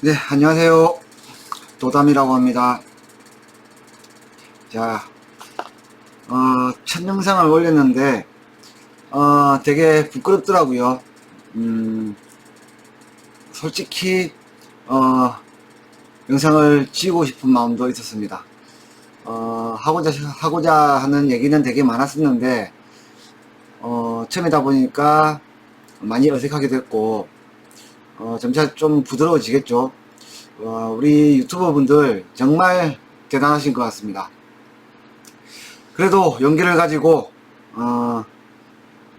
네, 안녕하세요. 도담이라고 합니다. 자, 첫 영상을 올렸는데, 되게 부끄럽더라고요. 솔직히, 영상을 찍고 싶은 마음도 있었습니다. 하고자 하는 얘기는 되게 많았었는데, 처음이다 보니까 많이 어색하게 됐고, 점차 좀 부드러워지겠죠. 우리 유튜버 분들 정말 대단하신 것 같습니다. 그래도 용기를 가지고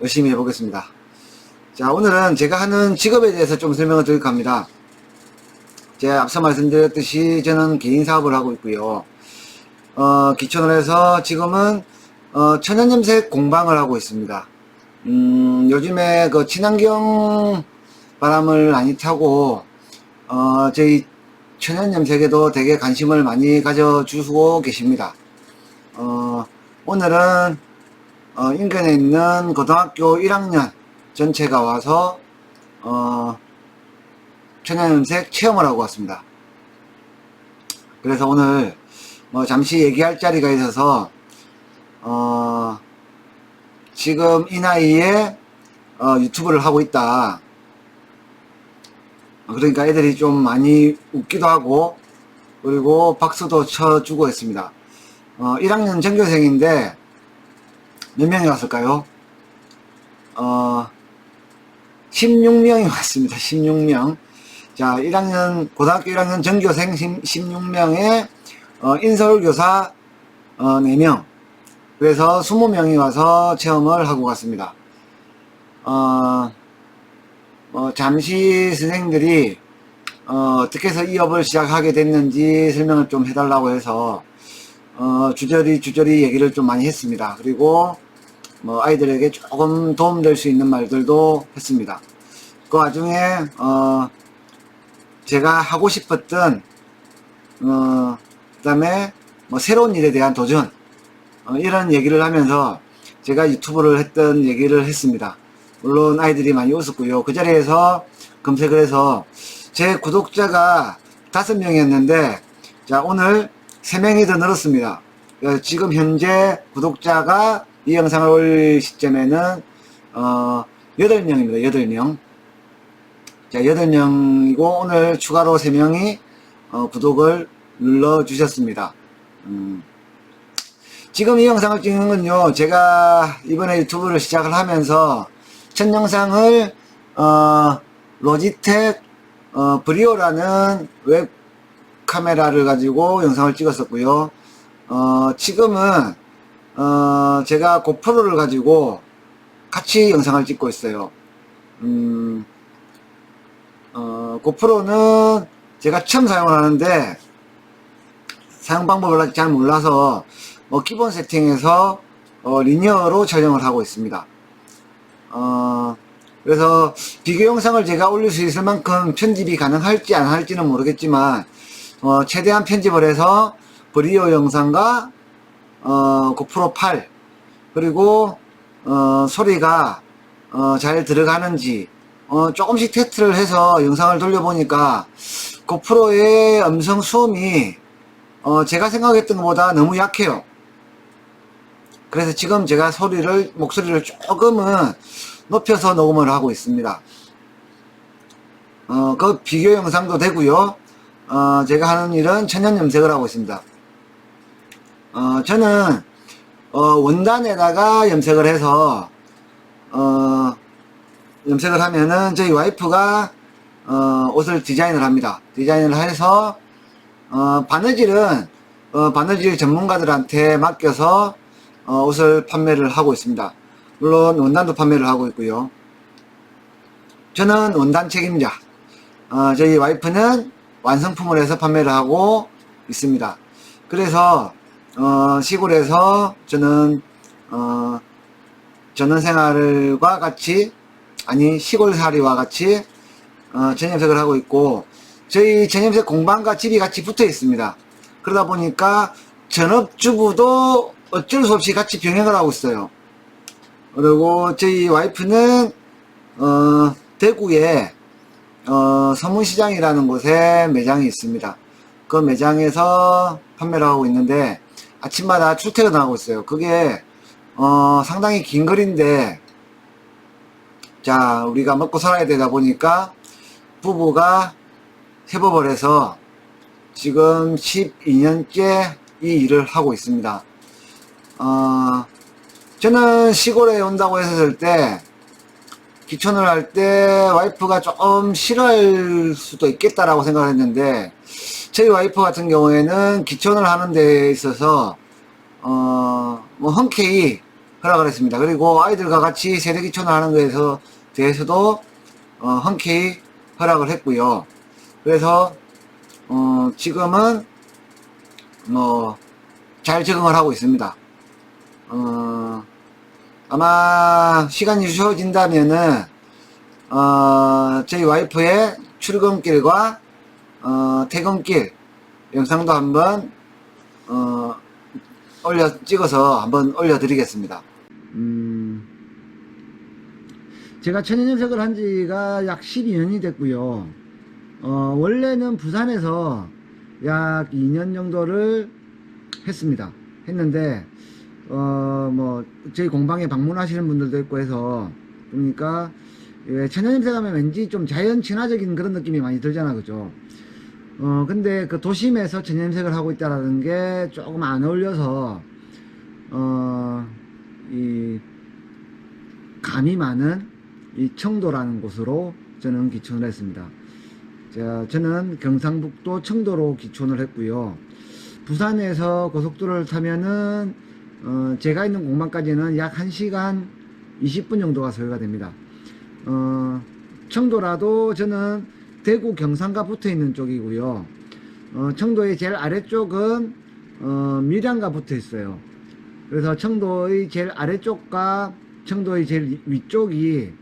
열심히 해보겠습니다. 자, 오늘은 제가 하는 직업에 대해서 좀 설명을 드릴까 합니다. 제가 앞서 말씀드렸듯이 저는 개인 사업을 하고 있고요. 기촌을 해서 지금은 천연염색 공방을 하고 있습니다. 요즘에 그 친환경 바람을 많이 타고 저희 천연염색에도 되게 관심을 많이 가져주고 계십니다. 오늘은 인근에 있는 고등학교 1학년 전체가 와서 천연염색 체험을 하고 왔습니다. 그래서 오늘 잠시 얘기할 자리가 있어서 지금 이 나이에 유튜브를 하고 있다. 그러니까 애들이 좀 많이 웃기도 하고 그리고 박수도 쳐주고 했습니다. 1학년 전교생인데 몇 명이 왔을까요? 16명이 왔습니다. 16명. 자, 고등학교 1학년 전교생 16명에 인서울교사 4명. 그래서 20명이 와서 체험을 하고 갔습니다. 잠시 선생님들이 어떻게 해서 이 업을 시작하게 됐는지 설명을 좀 해달라고 해서 주저리 얘기를 좀 많이 했습니다. 그리고 아이들에게 조금 도움될 수 있는 말들도 했습니다. 그 와중에 제가 하고 싶었던 그 다음에 새로운 일에 대한 도전 이런 얘기를 하면서 제가 유튜브를 했던 얘기를 했습니다. 물론 아이들이 많이 웃었고요. 그 자리에서 검색을 해서 제 구독자가 5명이었는데 자, 오늘 3명이 더 늘었습니다. 지금 현재 구독자가 이 영상을 올릴 시점에는 8명입니다. 8명. 자, 8명이고 오늘 추가로 3명이 구독을 눌러주셨습니다. 지금 이 영상을 찍는 건요, 제가 이번에 유튜브를 시작을 하면서 첫 영상을 로지텍 브리오라는 웹 카메라를 가지고 영상을 찍었었고요. 지금은 제가 고프로를 가지고 같이 영상을 찍고 있어요. 고프로는 제가 처음 사용을 하는데 사용 방법을 아직 잘 몰라서 기본 세팅에서 리니어로 촬영을 하고 있습니다. 그래서 비교 영상을 제가 올릴 수 있을 만큼 편집이 가능할지 안 할지는 모르겠지만 최대한 편집을 해서 브리오 영상과 고프로 8 그리고 소리가 잘 들어가는지 조금씩 테스트를 해서 영상을 돌려보니까 고프로의 음성 수음이 제가 생각했던 것보다 너무 약해요. 그래서 지금 제가 목소리를 조금은 높여서 녹음을 하고 있습니다. 그 비교 영상도 되고요. 제가 하는 일은 천연염색을 하고 있습니다. 저는 원단에다가 염색을 해서 염색을 하면은 저희 와이프가 옷을 디자인을 합니다. 디자인을 해서 바느질은 바느질 전문가들한테 맡겨서 옷을 판매를 하고 있습니다. 물론 원단도 판매를 하고 있고요. 저는 원단 책임자, 저희 와이프는 완성품을 해서 판매를 하고 있습니다. 그래서 시골에서 저는 전원생활과 같이 시골살이와 같이 전염색을 하고 있고 저희 전염색 공방과 집이 같이 붙어 있습니다. 그러다 보니까 전업주부도 어쩔 수 없이 같이 병행을 하고 있어요. 그리고 저희 와이프는 대구에 서문시장이라는 곳에 매장이 있습니다. 그 매장에서 판매를 하고 있는데 아침마다 출퇴근하고 있어요. 그게 상당히 긴 거리인데, 자, 우리가 먹고 살아야 되다 보니까 부부가 협업을 해서 지금 12년째 이 일을 하고 있습니다. 저는 시골에 온다고 했을 때, 귀촌을 할 때 와이프가 조금 싫어할 수도 있겠다라고 생각을 했는데, 저희 와이프 같은 경우에는 귀촌을 하는 데 있어서 뭐 흔쾌히 허락을 했습니다. 그리고 아이들과 같이 세대 귀촌을 하는 거에 대해서도 흔쾌히 허락을 했고요. 그래서 지금은 뭐 잘 적응을 하고 있습니다. 아마 시간이 주어진다면은 저희 와이프의 출근길과 퇴근길 영상도 한번 찍어서 한번 올려드리겠습니다. 제가 천연염색을 한 지가 약 12년이 됐고요. 원래는 부산에서 약 2년 정도를 했는데 뭐 저희 공방에 방문하시는 분들도 있고 해서 그러니까 천연염색 하면 왠지 좀 자연 친화적인 그런 느낌이 많이 들잖아, 그죠? 근데 그 도심에서 천연염색을 하고 있다라는 게 조금 안 어울려서 이 감이 많은 이 청도라는 곳으로 저는 귀촌을 했습니다. 저는 경상북도 청도로 귀촌을 했고요. 부산에서 고속도로를 타면은 제가 있는 공방까지는 약 1시간 20분 정도가 소요가 됩니다. 청도라도 저는 대구 경상과 붙어 있는 쪽이고요. 청도의 제일 아래쪽은 밀양과 붙어 있어요. 그래서 청도의 제일 아래쪽과 청도의 제일 위쪽이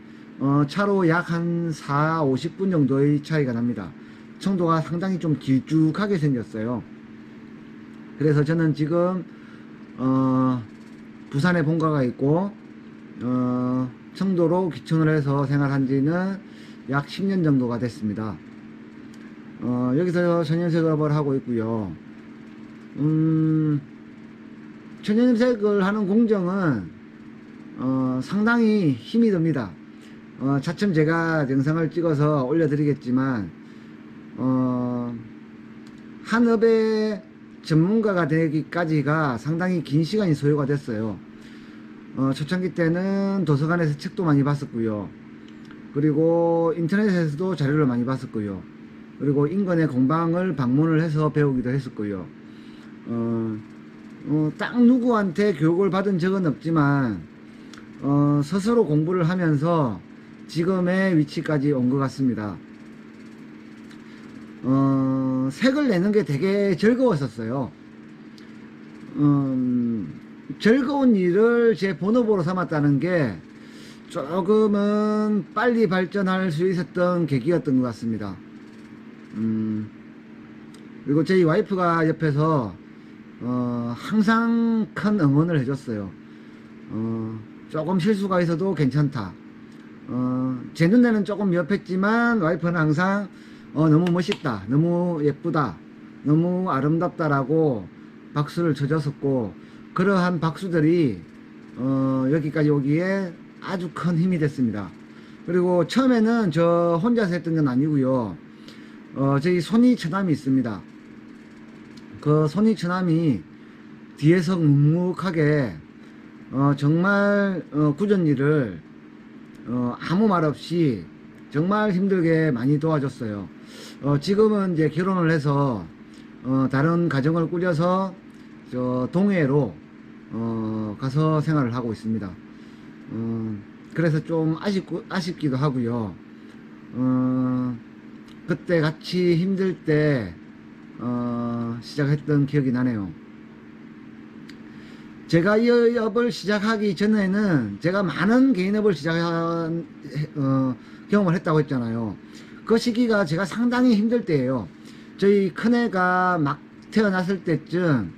차로 약 한 50분 정도의 차이가 납니다. 청도가 상당히 좀 길쭉하게 생겼어요. 그래서 저는 지금 부산에 본가가 있고 청도로 귀촌을 해서 생활한 지는 약 10년 정도가 됐습니다. 여기서 천연염색을 하고 있고요. 천연염색을 하는 공정은 상당히 힘이 듭니다. 차츰 제가 영상을 찍어서 올려드리겠지만 한 업의 전문가가 되기까지가 상당히 긴 시간이 소요가 됐어요. 초창기 때는 도서관에서 책도 많이 봤었고요. 그리고 인터넷에서도 자료를 많이 봤었고요. 그리고 인근의 공방을 방문을 해서 배우기도 했었고요. 딱 누구한테 교육을 받은 적은 없지만 스스로 공부를 하면서 지금의 위치까지 온 것 같습니다. 색을 내는 게 되게 즐거웠었어요. 즐거운 일을 제 본업으로 삼았다는 게 조금은 빨리 발전할 수 있었던 계기였던 것 같습니다. 그리고 저희 와이프가 옆에서 항상 큰 응원을 해줬어요. 조금 실수가 있어도 괜찮다. 제 눈에는 조금 미흡했지만 와이프는 항상 너무 멋있다, 너무 예쁘다, 너무 아름답다라고 박수를 쳐줬었고, 그러한 박수들이 여기까지 오기에 아주 큰 힘이 됐습니다. 그리고 처음에는 저 혼자서 했던 건 아니고요. 저희 손이 처남이 있습니다. 그 손이 처남이 뒤에서 묵묵하게 정말 굳은 일을 아무 말 없이 정말 힘들게 많이 도와줬어요. 지금은 이제 결혼을 해서 다른 가정을 꾸려서 저 동해로 가서 생활을 하고 있습니다. 그래서 좀 아쉽기도 하고요. 그때 같이 힘들 때 시작했던 기억이 나네요. 제가 이 업을 시작하기 전에는 제가 많은 개인업을 경험을 했다고 했잖아요. 그 시기가 제가 상당히 힘들 때예요. 저희 큰애가 막 태어났을 때쯤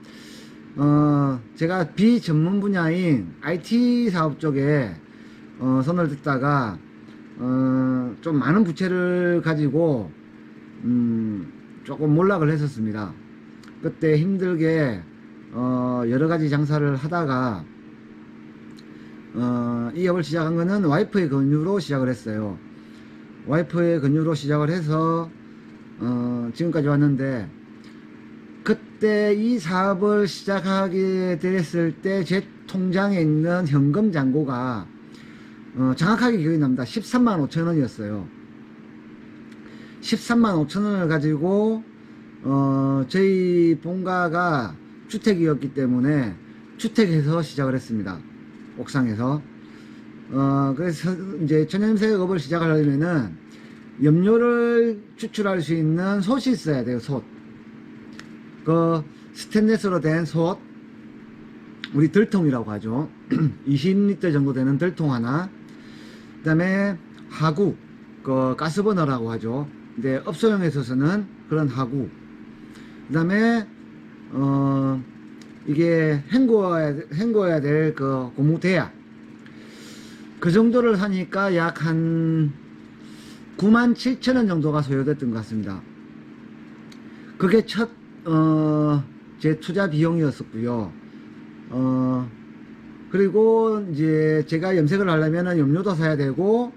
제가 비전문 분야인 IT 사업 쪽에 손을 댔다가 좀 많은 부채를 가지고 조금 몰락을 했었습니다. 그때 힘들게 여러가지 장사를 하다가 이 업을 시작한 거는 와이프의 권유로 시작을 했어요. 와이프의 권유로 시작을 해서 지금까지 왔는데, 그때 이 사업을 시작하게 됐을 때 제 통장에 있는 현금 잔고가 정확하게 기억이 납니다. 13만 5천 원이었어요. 13만 5천 원을 가지고 저희 본가가 주택이었기 때문에 주택에서 시작을 했습니다. 옥상에서. 그래서 이제 천연색업을 시작하려면은 염료를 추출할 수 있는 솥이 있어야 돼요. 솥. 그 스테인리스로 된 솥, 우리 들통이라고 하죠. 20리터 정도 되는 들통 하나, 그 다음에 하구, 그 가스버너라고 하죠. 근데 업소용에 있어서는 그런 하구, 그 다음에 이게 헹궈야 될 그 고무대야, 그 정도를 하니까 약 한 97,000원 정도가 소요됐던 것 같습니다. 그게 첫 제 투자 비용이었었고요. 그리고 이제 제가 염색을 하려면 염료도 사야 되고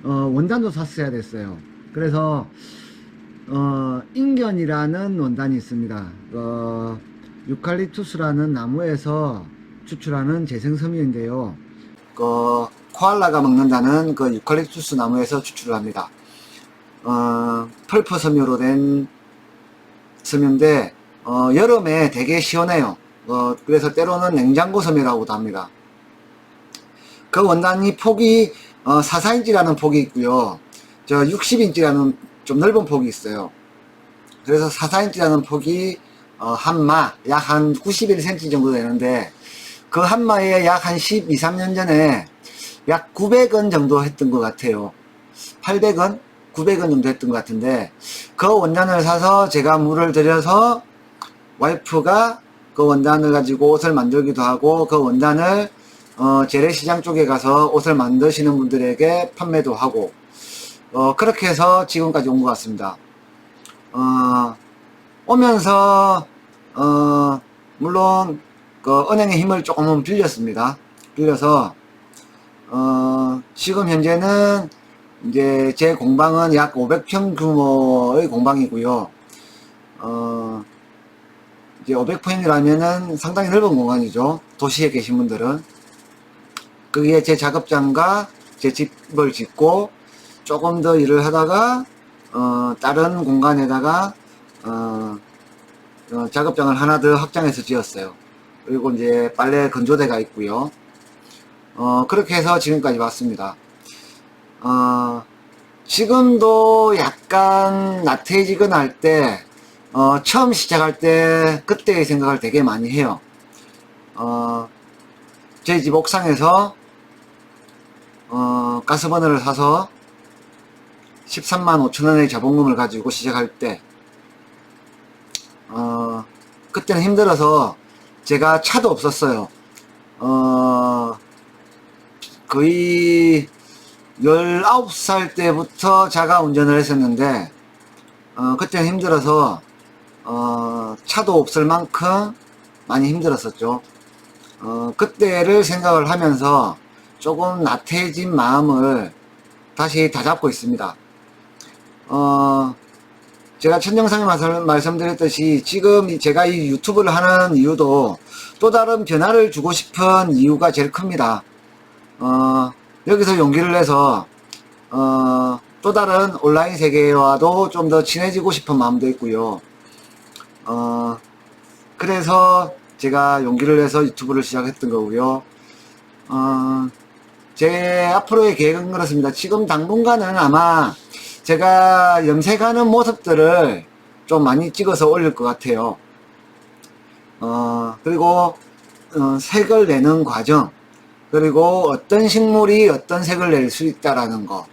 원단도 샀어야 됐어요. 그래서 인견이라는 원단이 있습니다. 유칼립투스라는 나무에서 추출하는 재생섬유인데요. 코알라가 먹는다는 그 유칼립투스 나무에서 추출을 합니다. 펄프 섬유로 된 섬유인데 여름에 되게 시원해요. 그래서 때로는 냉장고 섬유라고도 합니다. 그 원단이 폭이 44인치라는 폭이 있고요. 60인치라는 좀 넓은 폭이 있어요. 그래서 44인치라는 폭이 한마 약 한 91cm 정도 되는데, 그 한마에 약 한 12, 13년 전에 약 900원 정도 했던 것 같아요. 800원? 900원 정도 했던 것 같은데, 그 원단을 사서 제가 물을 들여서 와이프가 그 원단을 가지고 옷을 만들기도 하고, 그 원단을 재래시장 쪽에 가서 옷을 만드시는 분들에게 판매도 하고, 그렇게 해서 지금까지 온 것 같습니다. 오면서 물론 그 은행의 힘을 조금은 빌렸습니다. 빌려서 지금 현재는 이제 제 공방은 약 500평 규모의 공방이고요. 이제 500평이라면은 상당히 넓은 공간이죠. 도시에 계신 분들은. 거기에 제 작업장과 제 집을 짓고 조금 더 일을 하다가 다른 공간에다가 작업장을 하나 더 확장해서 지었어요. 그리고 이제 빨래 건조대가 있고요. 그렇게 해서 지금까지 왔습니다. 지금도 약간 나태해지거나 때 처음 시작할 때 그때의 생각을 되게 많이 해요. 저희 집 옥상에서 가스버너를 사서 13만 5천원의 자본금을 가지고 시작할 때 그때는 힘들어서 제가 차도 없었어요. 거의 19살 때부터 자가 운전을 했었는데 그때는 힘들어서 차도 없을 만큼 많이 힘들었었죠. 그때를 생각을 하면서 조금 나태해진 마음을 다시 다잡고 있습니다. 제가 첫 영상에 말씀드렸듯이 지금 제가 이 유튜브를 하는 이유도 또 다른 변화를 주고 싶은 이유가 제일 큽니다. 여기서 용기를 내서 또 다른 온라인 세계와도 좀 더 친해지고 싶은 마음도 있고요. 그래서 제가 용기를 내서 유튜브를 시작했던 거고요. 제 앞으로의 계획은 그렇습니다. 지금 당분간은 아마 제가 염색하는 모습들을 좀 많이 찍어서 올릴 것 같아요. 그리고 색을 내는 과정, 그리고 어떤 식물이 어떤 색을 낼 수 있다라는 거,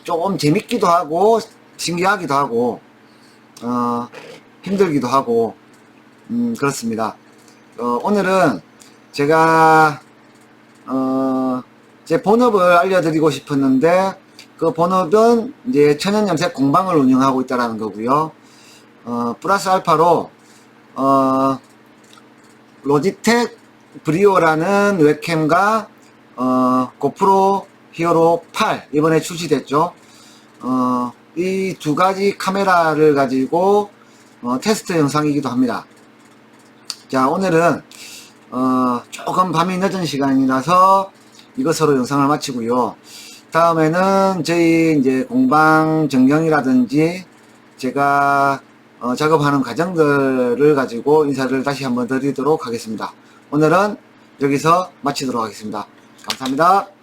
조금 재밌기도 하고 신기하기도 하고 힘들기도 하고 그렇습니다. 오늘은 제가 제 본업을 알려드리고 싶었는데, 그 본업은 이제 천연염색 공방을 운영하고 있다는 거고요. 플러스 알파로, 로지텍 브리오라는 웹캠과, 고프로 히어로 8, 이번에 출시됐죠. 이 두 가지 카메라를 가지고, 테스트 영상이기도 합니다. 자, 오늘은, 조금 밤이 늦은 시간이라서 이것으로 영상을 마치고요. 다음에는 저희 이제 공방 전경이라든지 제가 작업하는 과정들을 가지고 인사를 다시 한번 드리도록 하겠습니다. 오늘은 여기서 마치도록 하겠습니다. 감사합니다.